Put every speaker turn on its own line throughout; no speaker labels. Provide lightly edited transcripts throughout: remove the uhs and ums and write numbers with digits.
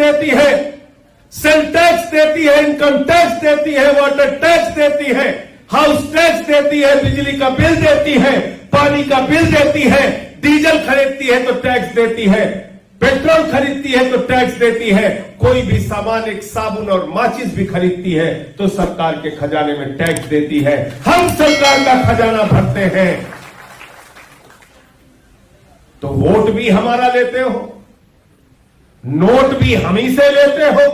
देती है, sale tax देती है, इनकम टैक्स देती है, वाटर टैक्स देती है, हाउस टैक्स देती है, बिजली का बिल देती है, पानी का बिल देती है, डीजल खरीदती है तो टैक्स देती है, पेट्रोल खरीदती है तो टैक्स देती है, कोई भी सामान, एक साबुन और माचिस भी खरीदती है तो सरकार के खजाने में टैक्स देती है। हम सरकार का खजाना भरते हैं तो वोट भी हमारा लेते हो, नोट भी हम ही से लेते हो,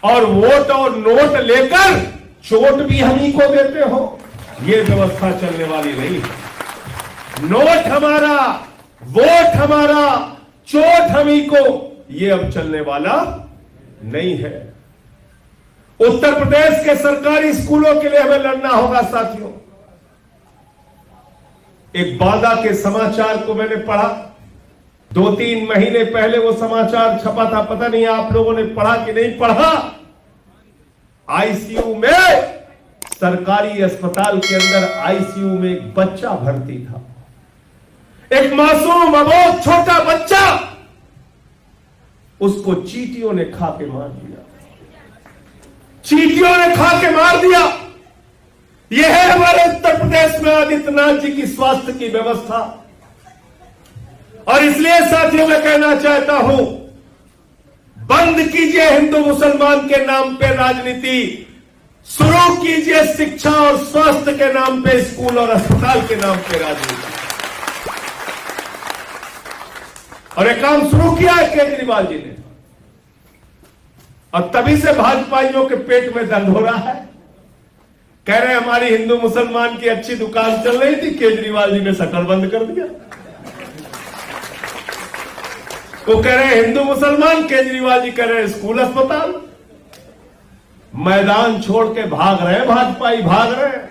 और वोट और नोट लेकर चोट भी हम ही को देते हो। ये व्यवस्था चलने वाली नहीं है। नोट हमारा, वोट हमारा, चोट हम ही को, ये अब चलने वाला नहीं है। उत्तर प्रदेश के सरकारी स्कूलों के लिए हमें लड़ना होगा साथियों। एक बादा के समाचार को मैंने पढ़ा, 2-3 महीने पहले वो समाचार छपा था, पता नहीं आप लोगों ने पढ़ा कि नहीं पढ़ा। आईसीयू में, सरकारी अस्पताल के अंदर आईसीयू में एक बच्चा भर्ती था, एक मासूम अबोध छोटा बच्चा, उसको चींटियों ने खा के मार दिया, चींटियों ने खा के मार दिया। यह है हमारे उत्तर प्रदेश में आदित्यनाथ जी की स्वास्थ्य की व्यवस्था। और इसलिए साथियों मैं कहना चाहता हूं, बंद कीजिए हिंदू मुसलमान के नाम पे राजनीति, शुरू कीजिए शिक्षा और स्वास्थ्य के नाम पे, स्कूल और अस्पताल के नाम पे राजनीति। और एक काम शुरू किया है केजरीवाल जी ने, और तभी से भाजपाइयों के पेट में दर्द हो रहा है। कह रहे हैं हमारी हिंदू मुसलमान की अच्छी दुकान चल रही थी, केजरीवाल जी ने शटर बंद कर दिया। वो कह रहे हैं हिंदू मुसलमान, केजरीवाल जी कह रहे हैं स्कूल अस्पताल। मैदान छोड़ के भाग रहे हैं, भाजपाई भाग रहे हैं।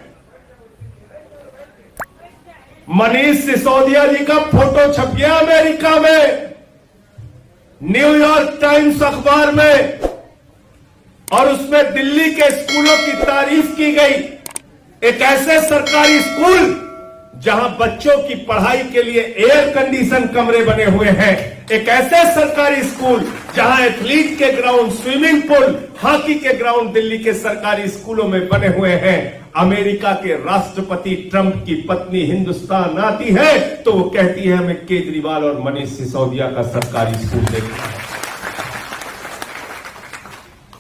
मनीष सिसोदिया जी का फोटो छप गया अमेरिका में, न्यूयॉर्क टाइम्स अखबार में, और उसमें दिल्ली के स्कूलों की तारीफ की गई। एक ऐसे सरकारी स्कूल जहां बच्चों की पढ़ाई के लिए एयर कंडीशन कमरे बने हुए हैं, एक ऐसे सरकारी स्कूल जहां एथलीट के ग्राउंड, स्विमिंग पूल, हॉकी के ग्राउंड दिल्ली के सरकारी स्कूलों में बने हुए हैं। अमेरिका के राष्ट्रपति ट्रंप की पत्नी हिंदुस्तान आती है तो वो कहती है हमें केजरीवाल और मनीष सिसोदिया का सरकारी स्कूल देखना है।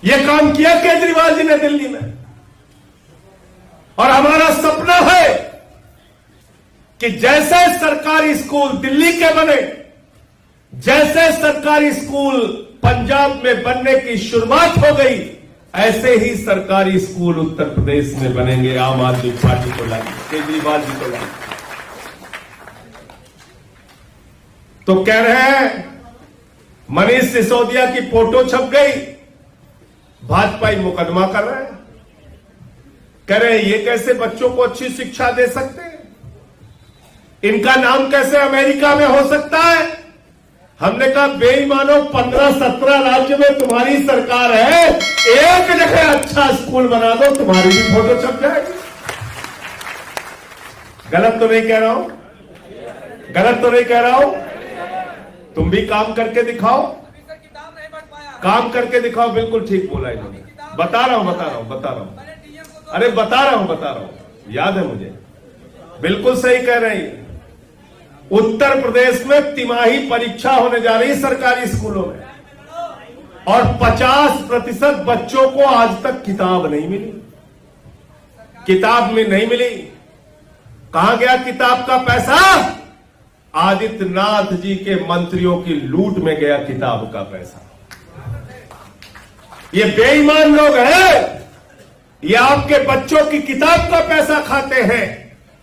यह काम किया केजरीवाल जी ने दिल्ली में, और हमारा सपना है कि जैसे सरकारी स्कूल दिल्ली के बने, जैसे सरकारी स्कूल पंजाब में बनने की शुरुआत हो गई, ऐसे ही सरकारी स्कूल उत्तर प्रदेश में बनेंगे। आम आदमी पार्टी को लाए, केजरीवाल जी को लाए। तो कह रहे हैं मनीष सिसोदिया की फोटो छप गई, भाजपाई मुकदमा कर रहे हैं, कह रहे हैं ये कैसे बच्चों को अच्छी शिक्षा दे सकते हैं, इनका नाम कैसे अमेरिका में हो सकता है। हमने कहा बेईमानो, 15-17 राज्य में तुम्हारी सरकार है, एक जगह अच्छा स्कूल बना दो, तुम्हारी भी फोटो छप जाएगी। गलत तो नहीं कह रहा हूं, गलत तो नहीं कह रहा हूं। तुम भी काम करके दिखाओ, काम करके दिखाओ। बिल्कुल ठीक बोला इन्होंने, बता रहा हूं। अरे बता रहा हूं, याद है मुझे, बिल्कुल सही कह रहे हैं। उत्तर प्रदेश में तिमाही परीक्षा होने जा रही सरकारी स्कूलों में, और 50% बच्चों को आज तक किताब नहीं मिली, किताब में नहीं मिली। कहां गया किताब का पैसा? आदित्यनाथ जी के मंत्रियों की लूट में गया किताब का पैसा। ये बेईमान लोग हैं, ये आपके बच्चों की किताब का पैसा खाते हैं,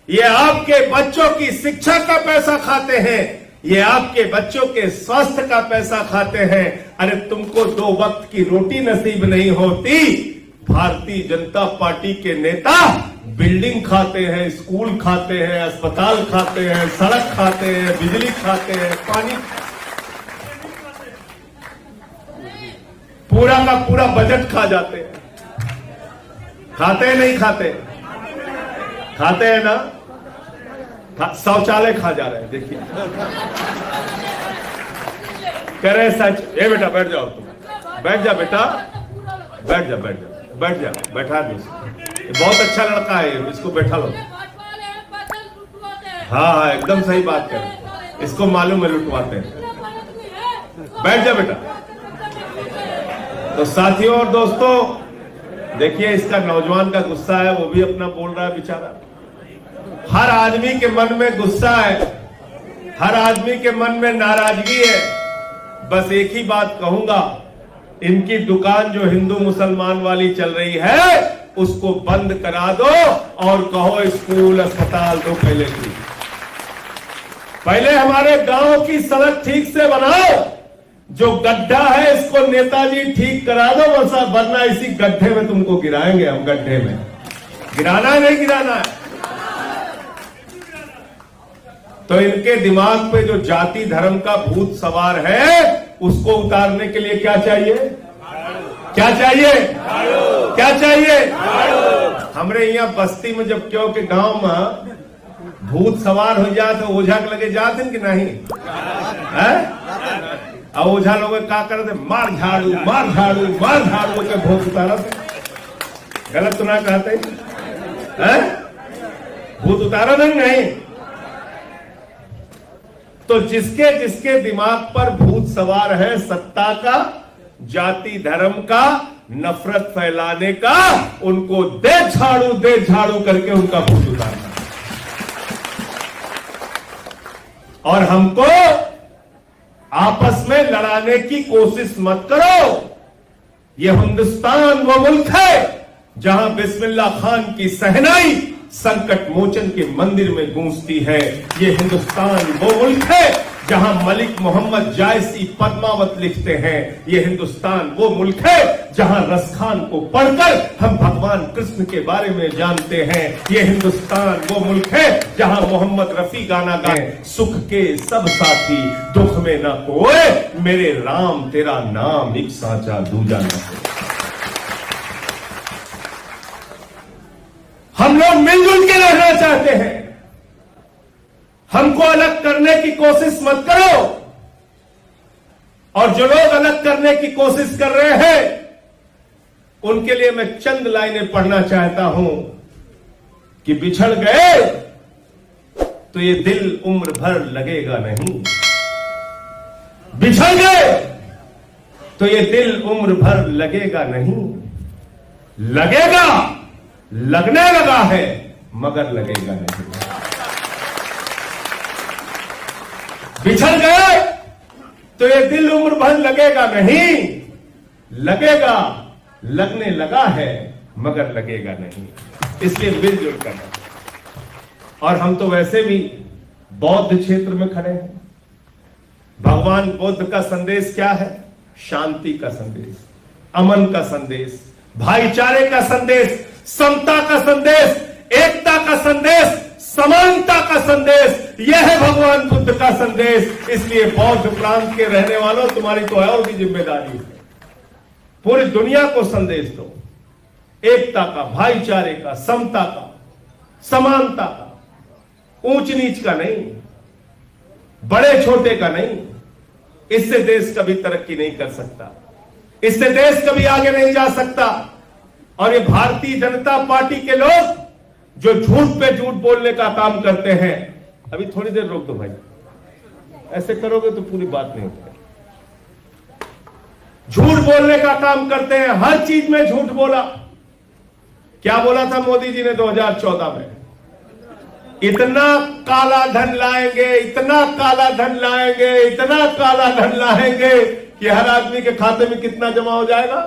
ये आपके बच्चों की शिक्षा का पैसा खाते हैं, ये आपके बच्चों के स्वास्थ्य का पैसा खाते हैं। अरे तुमको 2 वक्त की रोटी नसीब नहीं होती, भारतीय जनता पार्टी के नेता बिल्डिंग खाते हैं, स्कूल खाते हैं, अस्पताल खाते हैं, सड़क खाते हैं, बिजली खाते हैं, पानी, पूरा का पूरा बजट खा जाते हैं। खाते हैं नहीं खाते? खाते हैं ना? शौचालय खा जा रहे हैं, देखिए। कह रहे सच। ए बेटा बैठ जाओ तुम। बैठ जा बेटा, बैठ जा, बैठ जा, बैठ जा, बैठा दो इसको। ये बहुत अच्छा लड़का है, इसको बैठा लो। हाँ हाँ, एकदम सही बात कर, इसको मालूम है लुटवाते हैं। बैठ जा बेटा। तो साथियों और दोस्तों, देखिए इसका नौजवान का गुस्सा है, वो भी अपना बोल रहा है बेचारा। हर आदमी के मन में गुस्सा है, हर आदमी के मन में नाराजगी है। बस एक ही बात कहूंगा, इनकी दुकान जो हिंदू मुसलमान वाली चल रही है उसको बंद करा दो और कहो स्कूल अस्पताल दो पहले की। पहले हमारे गांव की सड़क ठीक से बनाओ, जो गड्ढा है इसको नेताजी ठीक करा दो, वरना इसी गड्ढे में तुमको गिराएंगे हम। गड्ढे में गिराना है, नहीं गिराना है? तो इनके दिमाग पे जो जाति धर्म का भूत सवार है उसको उतारने के लिए क्या चाहिए? क्या चाहिए? क्या चाहिए? हमरे यहाँ बस्ती में जब क्यों के गांव में भूत सवार हो जाए तो ओझा के लगे जाते कि नहीं है? और ओझा लोग क्या करते? मार झाड़ू, मार झाड़ू, मार झाड़ू के भूत उतारा। गलत तो ना कहते हैं? भूत उतारा नहीं। तो जिसके जिसके दिमाग पर भूत सवार है, सत्ता का, जाति धर्म का, नफरत फैलाने का, उनको दे झाड़ू करके उनका भूत उतारना। और हमको आपस में लड़ाने की कोशिश मत करो। यह हिंदुस्तान वो मुल्क है जहां बिस्मिल्लाह खान की सहनाई संकट मोचन के मंदिर में गूंजती है। ये हिंदुस्तान वो मुल्क है जहां मलिक मोहम्मद जायसी पद्मावत लिखते हैं। ये हिंदुस्तान वो मुल्क है जहां रसखान को पढ़कर हम भगवान कृष्ण के बारे में जानते हैं। ये हिंदुस्तान वो मुल्क है जहां मोहम्मद रफी गाना गाए, सुख के सब साथी दुख में न कोए, मेरे राम तेरा नाम एक साचा दूजा न हो। हम लोग मिलजुल के रहना चाहते हैं। हमको अलग करने की कोशिश मत करो। और जो लोग अलग करने की कोशिश कर रहे हैं उनके लिए मैं चंद लाइनें पढ़ना चाहता हूं कि बिछड़ गए तो ये दिल उम्र भर लगेगा नहीं। बिछड़ गए तो ये दिल उम्र भर लगेगा नहीं। लगेगा, लगने लगा है मगर लगेगा नहीं। बिछड़ गए तो ये दिल उम्र भर लगेगा नहीं। लगेगा, लगने लगा है मगर लगेगा नहीं। इसलिए मिलजुल करना। और हम तो वैसे भी बौद्ध क्षेत्र में खड़े हैं। भगवान बुद्ध का संदेश क्या है? शांति का संदेश, अमन का संदेश, भाईचारे का संदेश, समता का संदेश, एकता का संदेश, समानता का संदेश। यह है भगवान बुद्ध का संदेश। इसलिए बौद्ध प्रांत के रहने वालों, तुम्हारी तो और भी जिम्मेदारी है। पूरी दुनिया को संदेश दो, एकता का, भाईचारे का, समता का, समानता का, ऊंच नीच का नहीं, बड़े छोटे का नहीं। इससे देश कभी तरक्की नहीं कर सकता, इससे देश कभी आगे नहीं जा सकता। और ये भारतीय जनता पार्टी के लोग जो झूठ पे झूठ बोलने का काम करते हैं, अभी थोड़ी देर रोक दो भाई, ऐसे करोगे तो पूरी बात नहीं होती। झूठ बोलने का काम करते हैं, हर चीज में झूठ बोला। क्या बोला था मोदी जी ने 2014 में? इतना काला धन लाएंगे, इतना काला धन लाएंगे, इतना काला धन लाएंगे कि हर आदमी के खाते में कितना जमा हो जाएगा?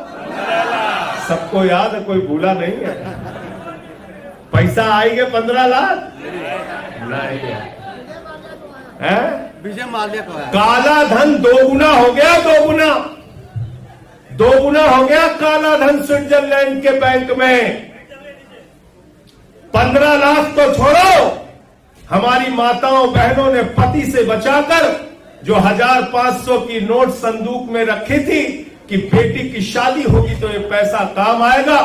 सबको याद है, कोई भूला नहीं है। पैसा आएंगे 15 लाख नहीं है।
विजय माल्या को
काला धन दोगुना हो गया, दोगुना हो गया काला धन स्विट्जरलैंड के बैंक में। 15 लाख तो छोड़ो, हमारी माताओं बहनों ने पति से बचाकर जो 1500 की नोट संदूक में रखी थी कि बेटी की शादी होगी तो ये पैसा काम आएगा,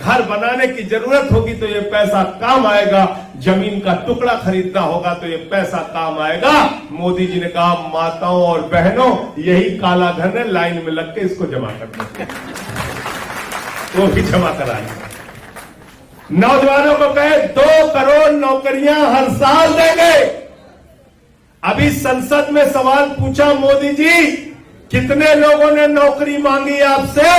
घर बनाने की जरूरत होगी तो ये पैसा काम आएगा, जमीन का टुकड़ा खरीदना होगा तो ये पैसा काम आएगा। मोदी जी ने कहा माताओं और बहनों यही काला धन है, लाइन में लग के इसको जमा करना, वो भी जमा कराएंगे। नौजवानों को कहे 2 करोड़ नौकरियां हर साल देंगे। अभी संसद में सवाल पूछा मोदी जी कितने लोगों ने नौकरी मांगी आपसे?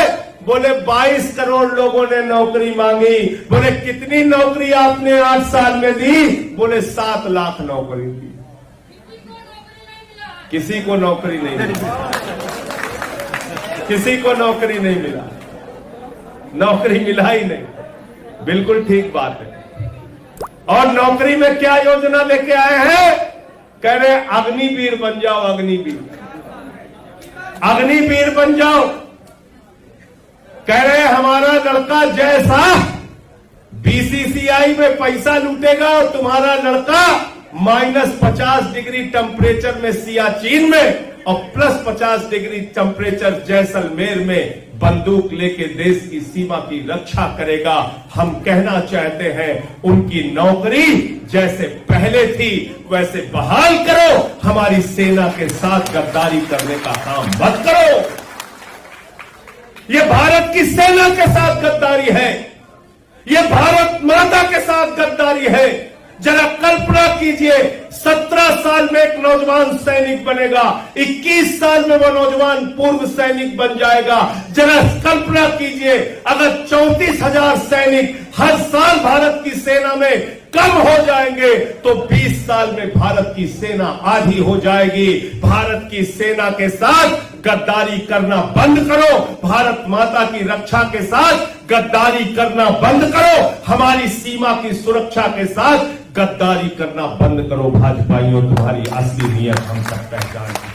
बोले 22 करोड़ लोगों ने नौकरी मांगी। बोले कितनी नौकरी आपने 8 साल में दी? बोले 7 लाख नौकरी दी। किसी को नौकरी नहीं मिला, किसी को नौकरी नहीं मिला, नौकरी मिला ही नहीं। बिल्कुल ठीक बात है। और नौकरी में क्या योजना लेके आए हैं? कह रहे अग्निवीर बन जाओ, अग्निवीर, अग्निवीर बन जाओ। कह रहे हमारा लड़का जैसा बीसीसीआई में पैसा लूटेगा और तुम्हारा लड़का -50 डिग्री टेम्परेचर में सियाचिन में और +50 डिग्री टेम्परेचर जैसलमेर में बंदूक लेके देश की सीमा की रक्षा करेगा। हम कहना चाहते हैं उनकी नौकरी जैसे पहले थी वैसे बहाल करो। हमारी सेना के साथ गद्दारी करने का काम मत करो। ये भारत की सेना के साथ गद्दारी है, ये भारत माता के साथ गद्दारी है। जरा कल्पना कीजिए 17 साल में एक नौजवान सैनिक बनेगा, 21 साल में वो नौजवान पूर्व सैनिक बन जाएगा। जरा कल्पना कीजिए अगर 34,000 सैनिक हर साल भारत की सेना में कम हो जाएंगे तो 20 साल में भारत की सेना आधी हो जाएगी। भारत की सेना के साथ गद्दारी करना बंद करो, भारत माता की रक्षा के साथ गद्दारी करना बंद करो, हमारी सीमा की सुरक्षा के साथ गद्दारी करना बंद करो। भाजपाइयों तुम्हारी असली नीयत हम सब पहचानते हैं।